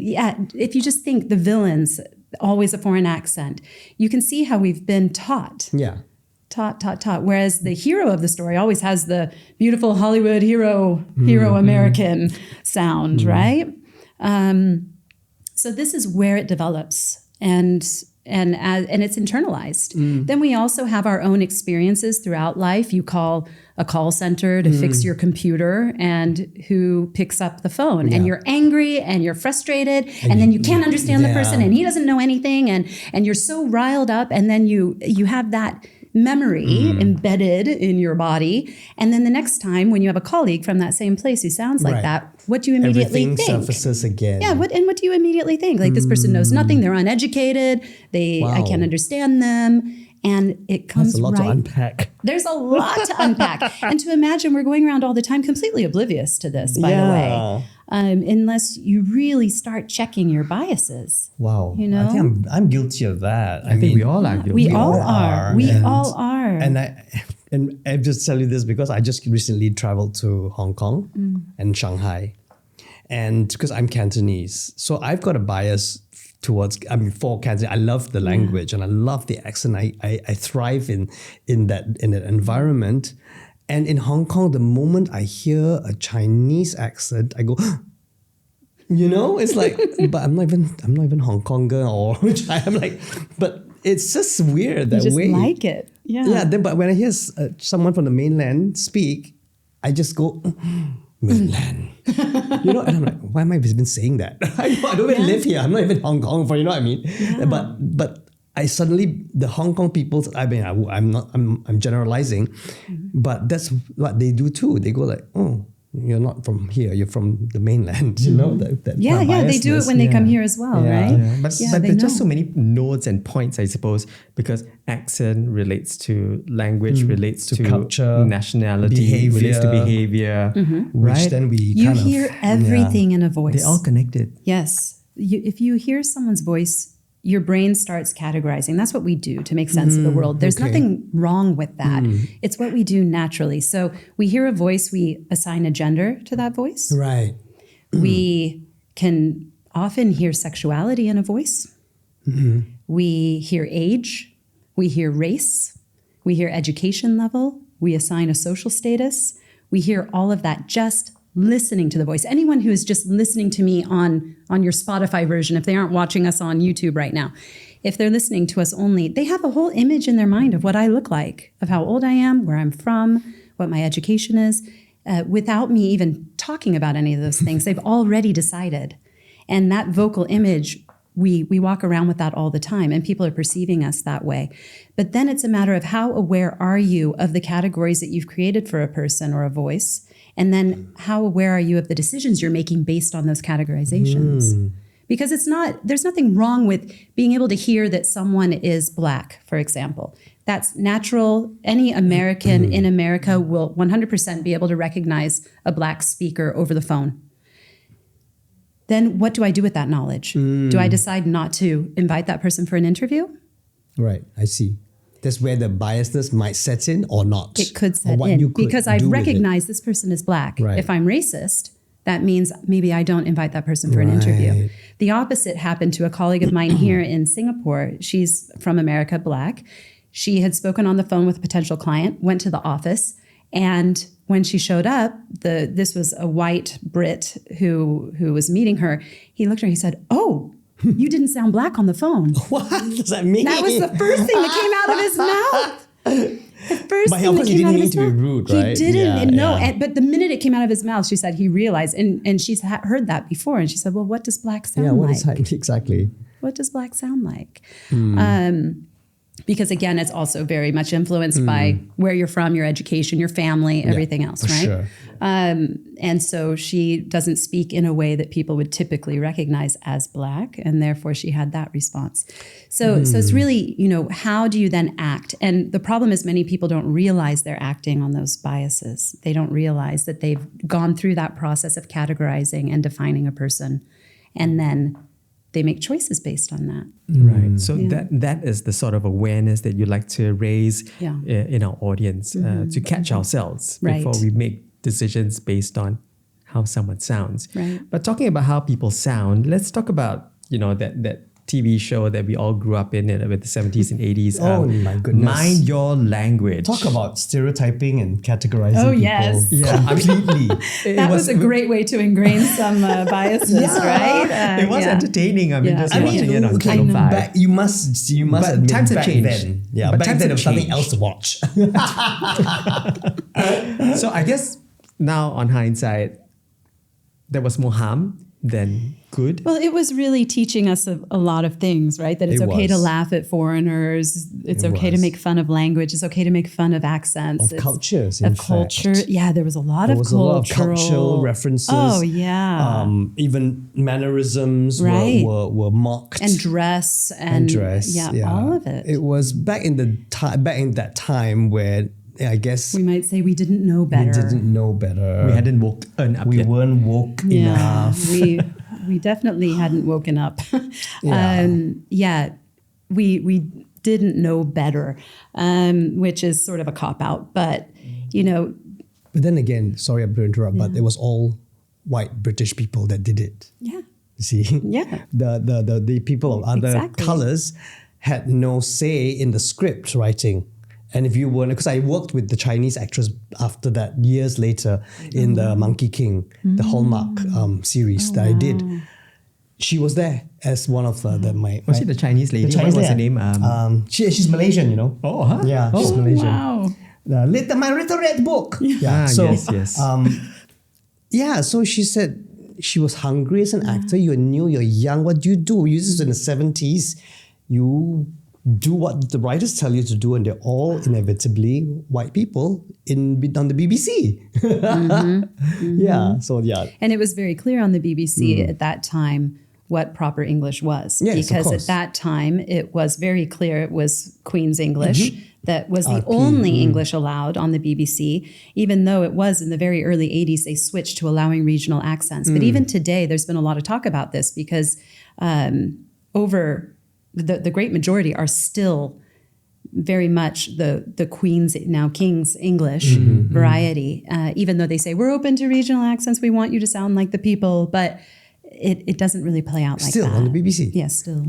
Yeah, if you just think the villains, always a foreign accent, you can see how we've been taught. Yeah. Taught. Whereas the hero of the story always has the beautiful Hollywood hero American sound, right? So this is where it develops, and it's internalized. Then we also have our own experiences throughout life. You call a call center to fix your computer, and who picks up the phone? And you're angry and you're frustrated, and then you can't understand the person, and he doesn't know anything, and you're so riled up, and then you have that memory embedded in your body. And then the next time when you have a colleague from that same place who sounds like Right. that, what do you immediately Everything think? surfaces again. Yeah, what do you immediately think? Like, this person knows nothing, they're uneducated, I Wow. can't understand them. And it comes That's a lot to right. unpack. There's a lot to unpack. And to imagine we're going around all the time completely oblivious to this, by the way. Unless you really start checking your biases. Wow. You know? I think I'm guilty of that. I think we all are guilty. We all are. We and- all are. And I just tell you this because I just recently traveled to Hong Kong and Shanghai. And because I'm Cantonese, so I've got a bias for Cantonese. I love the language and I love the accent. I thrive in that environment. And in Hong Kong, the moment I hear a Chinese accent, I go, you know, it's like, but I'm not even Hong Konger or I'm like, but it's just weird that you just way. like it. Yeah. Yeah. But when I hear someone from the mainland speak, I just go, mainland. You know, and I'm like, why am I even saying that? I don't even live here. I'm not even Hong Kong for, you know what I mean? Yeah. But I suddenly, the Hong Kong people, I mean, I'm generalizing, but that's what they do too. They go like, oh, you're not from here, you're from the mainland, you know? That Yeah, they do it when they come here as well, right? Yeah, but they there's just know. so many nodes and points, I suppose, because accent relates to language, relates to culture, nationality, relates to behavior, which right? then we You kind of hear everything in a voice. They're all connected. Yes. If you hear someone's voice, your brain starts categorizing. That's what we do to make sense of the world. There's nothing wrong with that. It's what we do naturally. So we hear a voice, we assign a gender to that voice. Right. We can often hear sexuality in a voice. We hear age. We hear race. We hear education level. We assign a social status. We hear all of that just listening to the voice. Anyone who is just listening to me on your Spotify version, if they aren't watching us on YouTube right now, if they're listening to us only, they have a whole image in their mind of what I look like, of how old I am, where I'm from, what my education is, without me even talking about any of those things. They've already decided. And that vocal image, we walk around with that all the time, and people are perceiving us that way. But then it's a matter of how aware are you of the categories that you've created for a person or a voice, and then how aware are you of the decisions you're making based on those categorizations? Because there's nothing wrong with being able to hear that someone is Black, for example. That's natural. Any American in America will 100% be able to recognize a Black speaker over the phone. Then what do I do with that knowledge? Do I decide not to invite that person for an interview? Right. I see. That's where the biasness might set in or not. It could Or set what in you could because do I've with it. recognized this person is Black. Right. If I'm racist, that means maybe I don't invite that person for an interview. Right. The opposite happened to a colleague of mine here in Singapore. She's from America, Black. She had spoken on the phone with a potential client, went to the office, and when she showed up, this was a white Brit who was meeting her. He looked at her, he said, "Oh, you didn't sound Black on the phone." What does that mean? That was the first thing that came out of his mouth. The first But thing of that course he came out didn't of mean his to be mouth. rude, right? He didn't. Yeah, And no, yeah. but the minute it came out of his mouth, she said he realized, and she's heard that before, and she said, "Well, what does Black sound Yeah, what like? is that? Exactly. What does Black sound like?" Because again, it's also very much influenced by where you're from, your education, your family, everything else, for right? sure. And so she doesn't speak in a way that people would typically recognize as Black, and therefore she had that response. So it's really, how do you then act? And the problem is many people don't realize they're acting on those biases. They don't realize that they've gone through that process of categorizing and defining a person, and then they make choices based on that. Right. So that is the sort of awareness that you like to raise in our audience to catch ourselves before Right. we make decisions based on how someone sounds. Right. But talking about how people sound, let's talk about that TV show that we all grew up in with the 70s and 80s. Oh my goodness. Mind Your Language. Talk about stereotyping and categorizing Oh, people. yes. Yeah. Completely. That was a great way to ingrain some biases, right? It was entertaining. I mean, Yeah. just I mean, watching it on okay, Channel 5. back, you must But admit times have back changed. then. Yeah, But back times then have there was nothing changed. else to watch. So I guess now on hindsight, there was more harm than good? Well, it was really teaching us a lot of things, right? That it's It okay to was. laugh at foreigners. It's It okay to was. make fun of language. It's okay to make fun of accents. Of cultures, in Of culture. fact. Yeah, there was a lot There of was a lot of cultural cultural references. Oh, yeah. Even mannerisms Right. were mocked. and dress and, And dress. Yeah, all of it. It was back in that time where I guess We might say we didn't know better. we didn't know better. We hadn't woken up We yet. weren't woke enough. we definitely hadn't woken up. Yeah. We didn't know better, which is sort of a cop out. But But then again, sorry I'm to interrupt, but it was all white British people that did it. yeah, You see? Yeah. The people of other Exactly. colors had no say in the script writing. And if you weren't, because I worked with the Chinese actress after that years later in the Monkey King, the Hallmark series that I did. She was there as one of my. Was she the Chinese lady? The Chinese What was her lady. name? She's Malaysian, you know. Oh, huh? Yeah, she's Malaysian. wow. My little red book. Yeah. Yes. Yeah, so she said she was hungry as an actor. You're new, you're young. What do? This is in the 70s. You do what the writers tell you to do, and they're all inevitably white people on the BBC. Yeah, so yeah. And it was very clear on the BBC at that time what proper English was. Yes, of because at course. that time it was very clear it was Queen's English that was the RP, only English allowed on the BBC, even though it was in the very early 80s they switched to allowing regional accents. But even today there's been a lot of talk about this because over the great majority are still very much the Queen's, now King's English variety, even though they say we're open to regional accents, we want you to sound like the people, but it doesn't really play out like Still that. on the BBC. Yeah, still.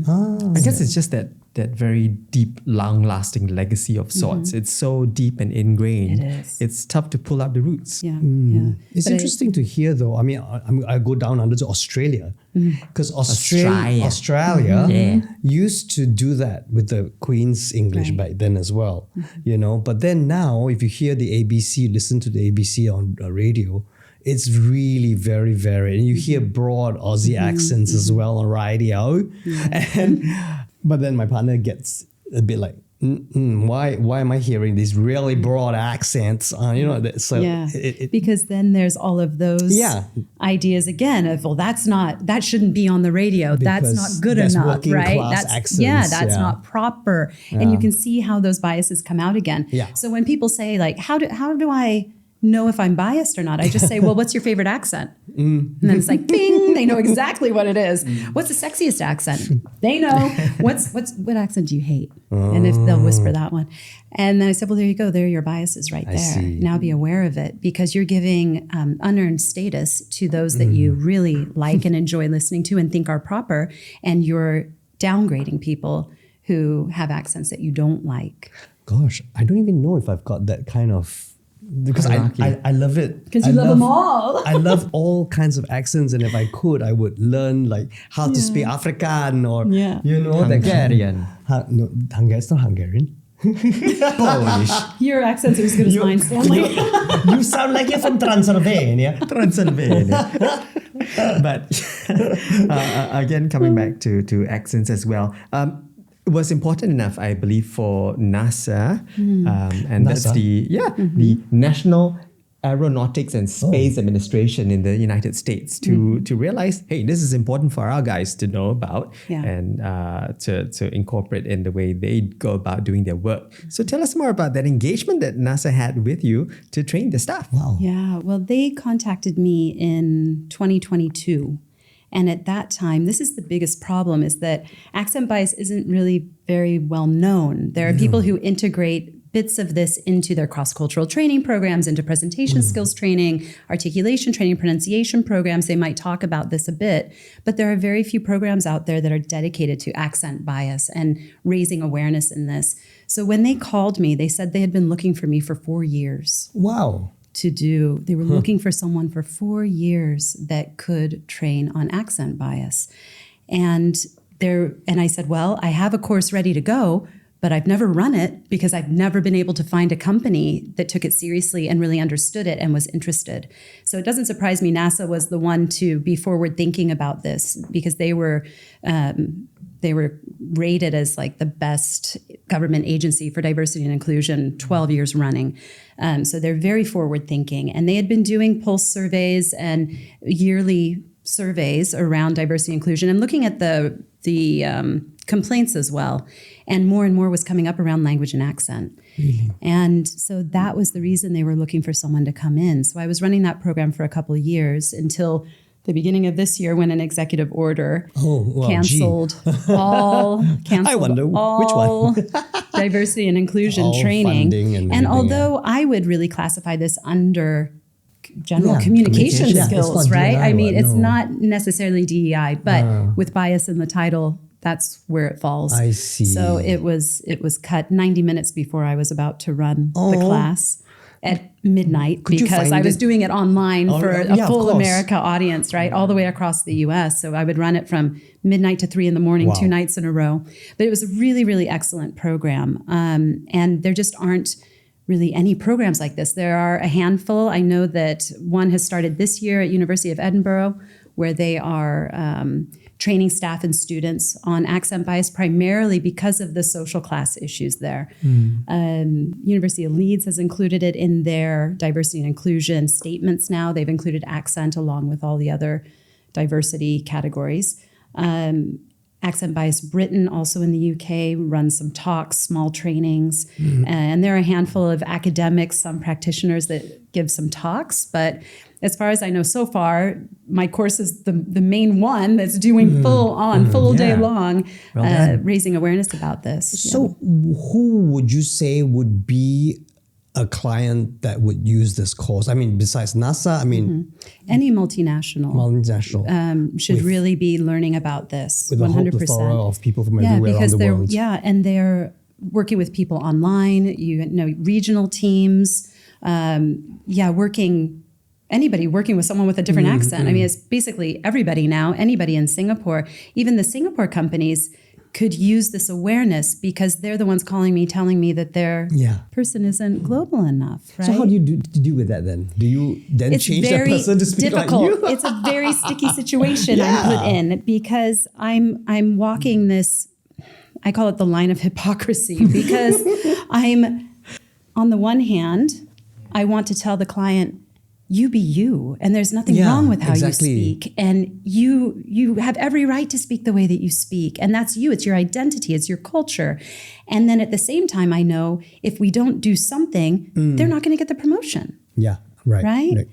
I guess it's just that very deep, long-lasting legacy of sorts. It's so deep and ingrained. It is. It's tough to pull out the roots. Yeah, yeah. It's But interesting to hear, though. I mean, I go down under to Australia because Australia Yeah. used to do that with the Queen's English Right. back then as well, you know. But then now, if you hear the ABC, listen to the ABC on radio, it's really very varied, and you hear broad Aussie accents as well on radio. And but then my partner gets a bit like, why am I hearing these really broad accents? So Yeah, it, because then there's all of those Yeah. ideas again of, well, that shouldn't be on the radio. That's Because not good that's enough, working right? class That's accents, that's yeah. not proper. And you can see how those biases come out again. Yeah. So when people say like, how do I know if I'm biased or not? I just say, well, what's your favorite accent? And then it's like, bing, they know exactly what it is. What's the sexiest accent? They know. What accent do you hate? And if they'll whisper that one. And then I said, well, there you go. There are your biases right there. see. Now be aware of it because you're giving unearned status to those that you really like and enjoy listening to and think are proper. And you're downgrading people who have accents that you don't like. gosh, I don't even know if I've got that kind of, because I love it. Because you love them all. I love all kinds of accents, and if I could, I would learn like how to speak Afrikaan or Hungarian. It's not Hungarian. Polish. Your accents are as good as mine, Stanley. You sound like you're from Transylvania. Transylvania. But again, coming back to accents as well. It was important enough, I believe, for NASA, and that's NASA? the National Aeronautics and Space Administration in the United States to realize, hey, this is important for our guys to know about and to incorporate in the way they go about doing their work. So tell us more about that engagement that NASA had with you to train the staff. Wow. Yeah, well, they contacted me in 2022. And at that time, this is the biggest problem, is that accent bias isn't really very well known. There are people who integrate bits of this into their cross-cultural training programs, into presentation skills training, articulation training, pronunciation programs. They might talk about this a bit, but there are very few programs out there that are dedicated to accent bias and raising awareness in this. So when they called me, they said they had been looking for me for 4 years. Wow. They were looking for someone for 4 years that could train on accent bias. And I said, well, I have a course ready to go, but I've never run it because I've never been able to find a company that took it seriously and really understood it and was interested. So it doesn't surprise me NASA was the one to be forward thinking about this, because they were rated as like the best government agency for diversity and inclusion 12 years running. So they're very forward thinking, and they had been doing pulse surveys and yearly surveys around diversity and inclusion and looking at the complaints as well. And more was coming up around language and accent. Really? And so that was the reason they were looking for someone to come in. So I was running that program for a couple of years until the beginning of this year, when an executive order canceled all which one? diversity and inclusion all training. And although I would really classify this under general communication skills, right? DEI, I mean, it's no. not necessarily DEI, but with bias in the title, that's where it falls. I see. So it was cut 90 minutes before I was about to run the class at midnight, because I was doing it online for a full America audience, right? All the way across the US. So I would run it from midnight to 3 a.m, 2 nights in a row. But it was a really, really excellent program. And there just aren't really any programs like this. There are a handful. I know that one has started this year at University of Edinburgh, where they are training staff and students on accent bias, primarily because of the social class issues there. University of Leeds has included it in their diversity and inclusion statements now. They've included accent along with all the other diversity categories. Accent Bias Britain, also in the UK, runs some talks, small trainings. And there are a handful of academics, some practitioners that give some talks. But as far as I know so far, my course is the main one that's doing full day long, raising awareness about this. So who would you say would be a client that would use this course? I mean, besides NASA, I mean... Any multinational should really be learning about this, with 100%. With a whole plethora of people from everywhere around the world. And they're working with people online, regional teams, anybody working with someone with a different accent. I mean, it's basically everybody now, anybody in Singapore. Even the Singapore companies could use this awareness, because they're the ones calling me, telling me that their person isn't global enough, right? So how do you deal with that then? Do you then change that person to speak like you? It's a very sticky situation I'm put in, because I'm walking this, I call it the line of hypocrisy, because I'm, on the one hand, I want to tell the client, you be you, and there's nothing wrong with how you speak, and you have every right to speak the way that you speak, and that's you. It's your identity. It's your culture. And then at the same time, I know if we don't do something, they're not going to get the promotion. Yeah, right.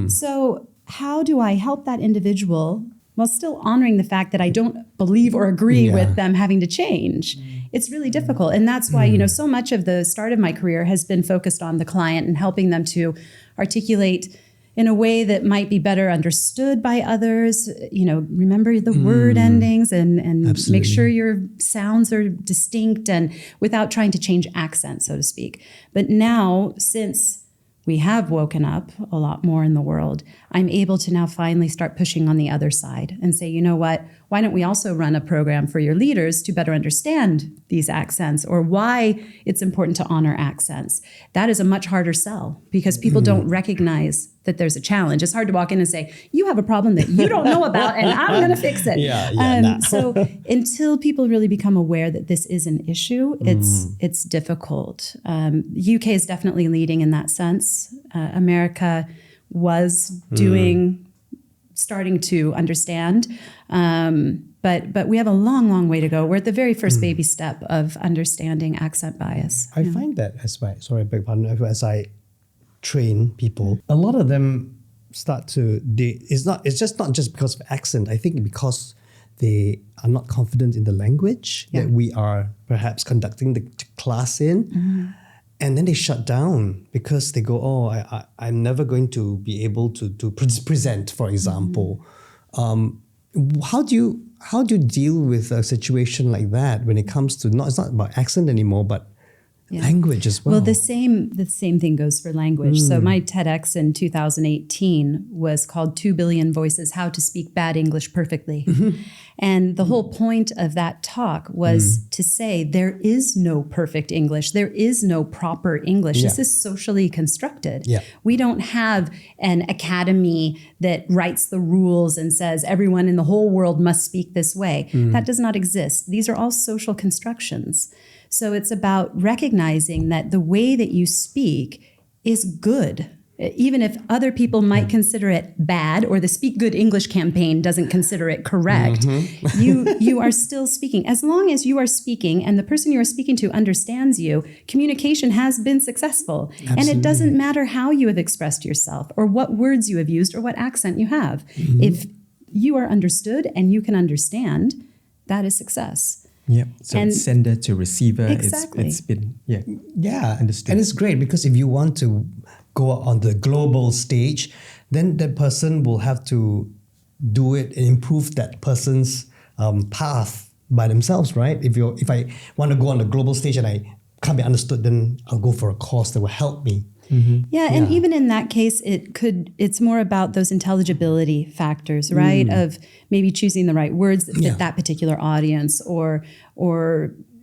So how do I help that individual while still honoring the fact that I don't believe or agree with them having to change? It's really difficult. And that's why, so much of the start of my career has been focused on the client and helping them to articulate in a way that might be better understood by others. Remember the word endings and make sure your sounds are distinct, and without trying to change accent, so to speak. But now, since we have woken up a lot more in the world, I'm able to now finally start pushing on the other side and say, you know what, why don't we also run a program for your leaders to better understand these accents, or why it's important to honor accents? That is a much harder sell, because people don't recognize that there's a challenge. It's hard to walk in and say, you have a problem that you don't know about, and I'm going to fix it. So until people really become aware that this is an issue, it's difficult. UK is definitely leading in that sense. America was starting to understand, but we have a long way to go. We're at the very first baby step of understanding accent bias. I find that as I train people, a lot of them start to, it's just not just because of accent. I think because they are not confident in the language that we are perhaps conducting the class in. And then they shut down because they go, I'm never going to be able to present, for example. How do you deal with a situation like that when it comes to, it's not about accent anymore, but Language as well. Well, the same thing goes for language. So my TEDx in 2018 was called 2 Billion Voices, How to Speak Bad English Perfectly. And the whole point of that talk was to say there is no perfect English. There is no proper English. This is socially constructed. We don't have an academy that writes the rules and says everyone in the whole world must speak this way. That does not exist. These are all social constructions. So it's about recognizing that the way that you speak is good, even if other people might consider it bad, or the Speak Good English campaign doesn't consider it correct. You are still speaking. As long as you are speaking and the person you are speaking to understands you, communication has been successful. Absolutely. And it doesn't matter how you have expressed yourself or what words you have used or what accent you have. If you are understood and you can understand, that is success. Yeah. So it's sender to receiver. Exactly. It's been understood. And it's great because if you want to go on the global stage, then that person will have to do it and improve that person's path by themselves, right? If I want to go on the global stage and I can't be understood, then I'll go for a course that will help me. And even in that case, it's more about those intelligibility factors, right? Of maybe choosing the right words that fit that particular audience, or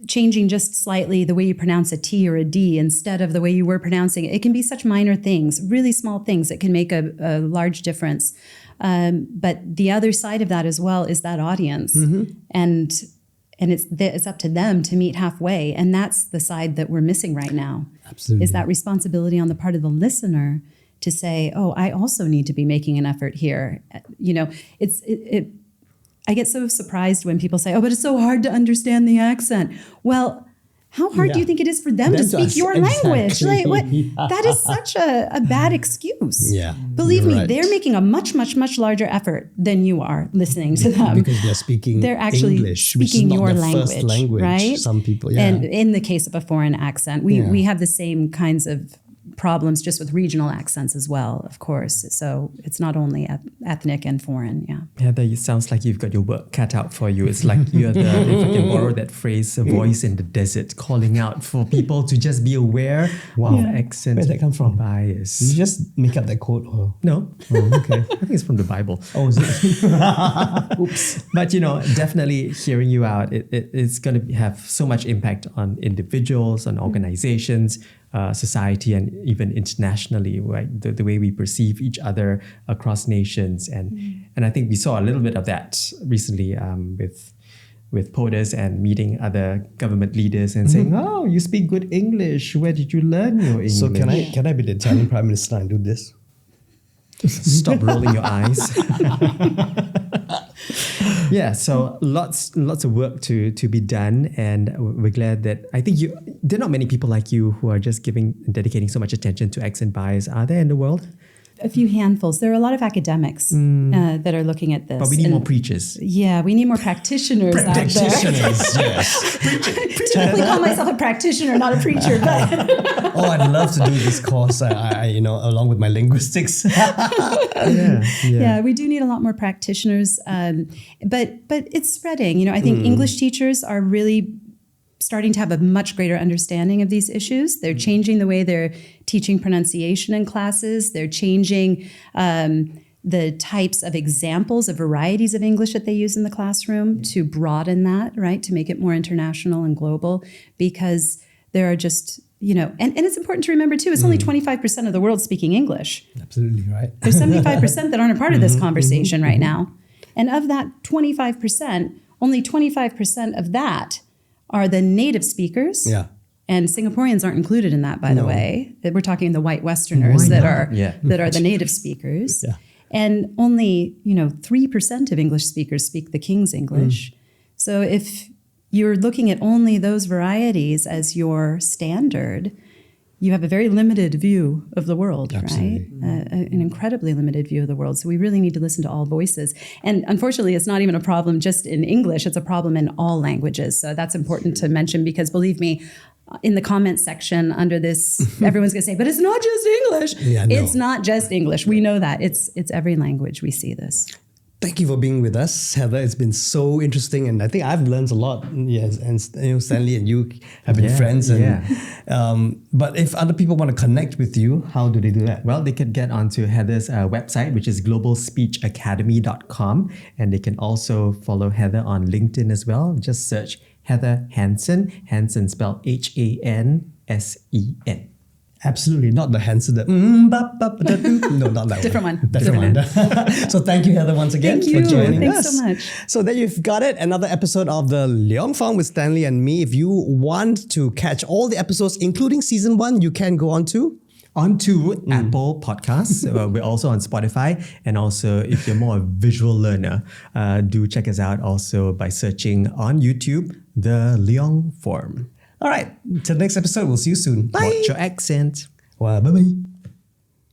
changing just slightly the way you pronounce a T or a D instead of the way you were pronouncing it. It can be such minor things, really small things that can make a large difference. But the other side of that as well is that audience. And it's up to them to meet halfway. And that's the side that we're missing right now. Absolutely. Is that responsibility on the part of the listener to say, oh, I also need to be making an effort here. You know, I get so surprised when people say, oh, but it's so hard to understand the accent. Well, how hard do you think it is for them to speak your language? Like, what? That is such a bad excuse. Believe me, they're making a much, much, much larger effort than you are listening to them. Because they're speaking They're actually English, speaking which is not your their first language. right? Some people, And in the case of a foreign accent, we have the same kinds of problems just with regional accents as well, of course. So it's not only ethnic and foreign, Heather, it sounds like you've got your work cut out for you. It's like you're if I can borrow that phrase, a voice in the desert, calling out for people to just be aware of accent Where'd that come from? bias. Did you just make up that quote? Or? No. Oh, okay. I think it's from the Bible. Oh, is it? Oops. But, you know, definitely hearing you out, it's going to have so much impact on individuals, on organizations, society, and even internationally, right? The way we perceive each other across nations. And I think we saw a little bit of that recently with POTUS and meeting other government leaders and saying, oh, you speak good English. Where did you learn your English? So can I be the Italian Prime Minister and do this? Stop rolling your eyes. So lots of work to be done, and we're glad that I think there are not many people like you who are just dedicating so much attention to accent bias. Are there in the world? A few handfuls. There are a lot of academics that are looking at this. But we need more preachers. Yeah, we need more practitioners out there. Yes. Typically call myself a practitioner, not a preacher. But Oh, I'd love to do this course, along with my linguistics. Yeah, we do need a lot more practitioners. But it's spreading. You know, I think English teachers are really starting to have a much greater understanding of these issues. They're changing the way they're teaching pronunciation in classes. They're changing the types of examples of varieties of English that they use in the classroom to broaden that, right, to make it more international and global, because there are just, you know, and it's important to remember too, it's only 25% of the world speaking English. Absolutely right. There's 75% that aren't a part of this conversation right now. And of that 25%, only 25% of that are the native speakers. Yeah. And Singaporeans aren't included in that, by the way. We're talking the white Westerners that are the native speakers. Yeah. And only, 3% of English speakers speak the King's English. So if you're looking at only those varieties as your standard, you have a very limited view of the world, Absolutely. right? An incredibly limited view of the world. So we really need to listen to all voices. And unfortunately, it's not even a problem just in English. It's a problem in all languages. So that's important to mention, because believe me, in the comments section under this, everyone's going to say, but it's not just English. Yeah, no. It's not just English. We know that. It's every language we see this. Thank you for being with us, Heather. It's been so interesting, and I think I've learned a lot. Yes, and Stanley and you have been friends. And but if other people want to connect with you, how do they do that? Well, they could get onto Heather's website, which is globalspeechacademy.com, and they can also follow Heather on LinkedIn as well. Just search Heather Hansen. Hansen spelled Hansen. Absolutely, not the Hansen. No, not that Different one. Different one. So thank you, Heather, once again Thank for you. joining Thanks us. so much. So there you've got it, another episode of the Leong Farm with Stanley and me. If you want to catch all the episodes, including season 1, you can go on to Apple Podcasts. We're also on Spotify. And also, if you're more a visual learner, do check us out also by searching on YouTube, the Leong Farm. All right, till next episode, we'll see you soon. Bye. Watch your accent. Bye-bye.